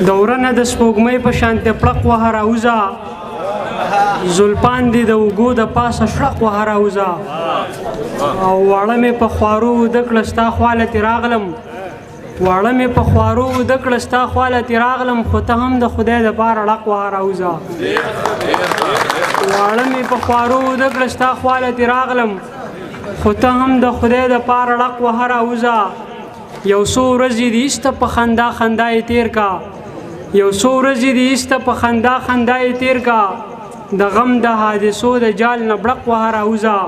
دورنه د سپوږمۍ په شانتې پړق وهه راوځه زلفان دې د اوږو د پاسه شړق وهه راوځه او واړه مې په خوارو وده کړه ستا خواله تې راغلم واړه مې په خوارو وده کړه ستا خواله تې راغلم خو ته هم د خدای دپاره ړق وهه راوځه واړه مې په خوارو وده کړه ستا خواله تې راغلم خو ته هم د خدای دپاره ړق وهه راوځه یو څو ورځې دې ایسته په خندا خندا یې تېر کا یو څو ورځې دې ایسته په خندا خندا یې تېر کا د غم د حادثو د جال نه بړق وهه راوځه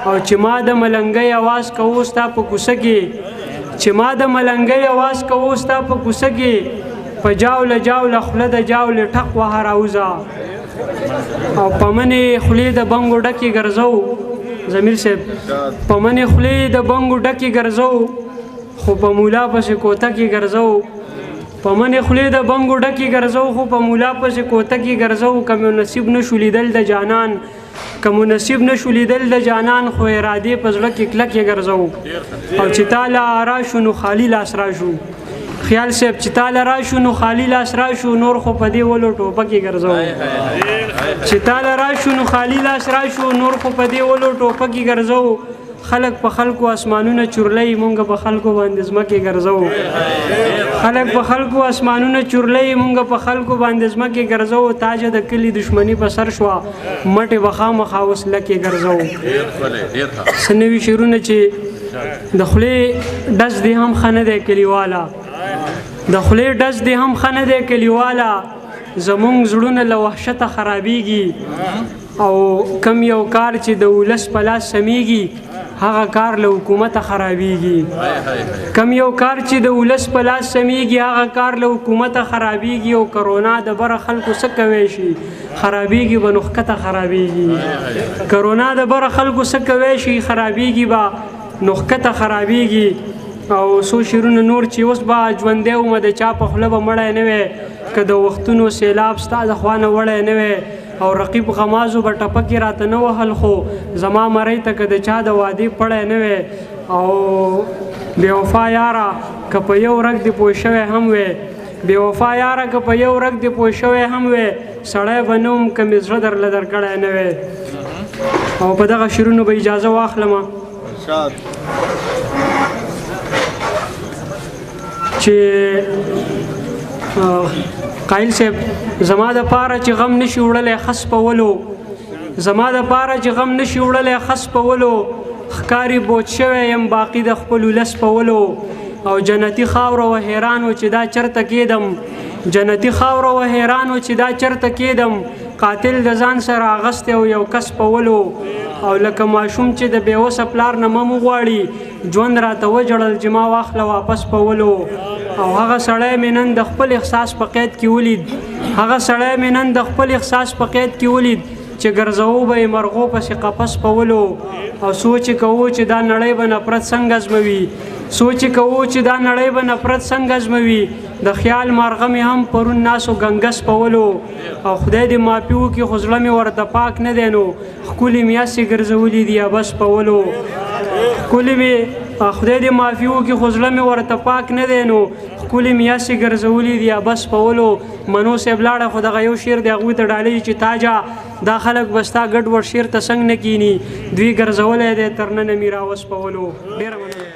او چې ما د ملنګۍ اواز کوو ستا په کوڅه کې چې ما د ملنګۍ اواز کوو ستا په کوڅه کې په جاوله جاوله خوله د جاولې ټق وهه راوځه او په منې خولې د بنګو ډکې ګرځو ضمیر صاحب په منې خولې د بنګو ډکې ګرځو خو په مولا پسې کوته کې ګرځو په منې خولې د بنګو ډکې ګرځو خو په مولا پسې کوته کې ګرځو که مې نصیب نه شو لیدل د جانان که مو نصیب نه شو لیدل د جانان خو ارادې په زړه کې کلکې ګرځو او چې تاله راشو نو خالي لاس راشو خیال صاحب چې تاله راشو نو خالي لاس راشو نور خو په دې ولو ټوپکې ګرځو چې تاله راشو نو خالي لاس راشو نور خو په دې ولو ټوپکې ګرځو خلق په خلکو اسمانونه چورلۍ مونږ په خلکو باندې ځمکې ګرځو خلق په خلکو اسمانونه چورلۍ مونږ په خلکو باندې ځمکې ګرځو تاجه د کلي دشمني په سر شوه مټې به خامخا وسله کې ګرځو څه نوي شعرونه چې د خولې ډز دې هم ښه نه دی کلیواله د خولې ډز دې هم ښه نه دی کلیواله زمونږ زړونه له وحشته خرابېږي او کم یو کار چې د ولس په لاس سمیږي هغه کار له حکومته خرابېږي کم یو کار چې د ولس په لاس سمیږي هغه کار له حکومته خرابېږي او کرونا د بره خلکو څه کوی شي خرابېږي به نو ښکته خرابېږي کرونا د بره خلکو څه کوی شي خرابېږي به نو ښکته خرابېږي او څو شعرونه نور چې اوس به ژوندی ومه د چا په خوله به مړی نه وی که د وختونو سیلاب ستا د خوا نه وړی نه وی او رقیب غمازو به ټپکې راته نه وهل خو زما مرۍ ته که د چا د وادي پړی نه وی او بېوفا یاره که په یو رګ دې پوه شوی هم وی بېوفا یاره که په یو رګ دې پوه شوی هم وی سړی به نه وم که مې زړه درله درکړی نه وی او په دغه شعرونو به اجازه واخلمه چې قایل صاحب زما د پاره چې غم نشي وړلی خس په ولو زما د پاره چې غم نشي وړلی خس په ولو ښکاري بوج شوی یم باقي د خپل ولس په ولو او جنتي خاوره و حیران و چې دا چرته کېدم جنتي خاوره و حیران و چې دا چرته کېدم قاتل د ځان سره اغستی او یو کس په ولو او لکه ماشوم چې د بېوسه پلار نه مم وغواړي ژوند راته وجړل چې ما واخله واپس په ولو او هغه سړی مې نن د خپل احساس په قید کې ولید هغه سړی مې نن د خپل احساس په قید کې ولید چې ګرځوو به یې مرغو پسې قفس په ولو او سوچ کوو چې دا نړۍ به نفرت څنګه ازموي سوچ کوو چې دا نړۍ به نفرت څنګه ازموي د خیال مارغه مې هم پرون ناسو ګنګس په ولو او خدای دې معافي وکړي خو زړه مې ورته پاک نه دی نو ښکلې میاسې ګرځولي دي یا بس په ولو ښکلې مې خدای دې معافي وکړي خو زړه مې ورته پاک نه دی نو ښکلې میاسې ګرځولي دي یا بس په ولو منو صاحب لاړه خو دغه یو شعر دی هغوی ته ډالۍ چې تاجه دا خلک به ستا ګډ وډ شعر ته څنګ نه کیني دوی ګرځولی دی تر ننه مې راوس په ولو ډېره مننه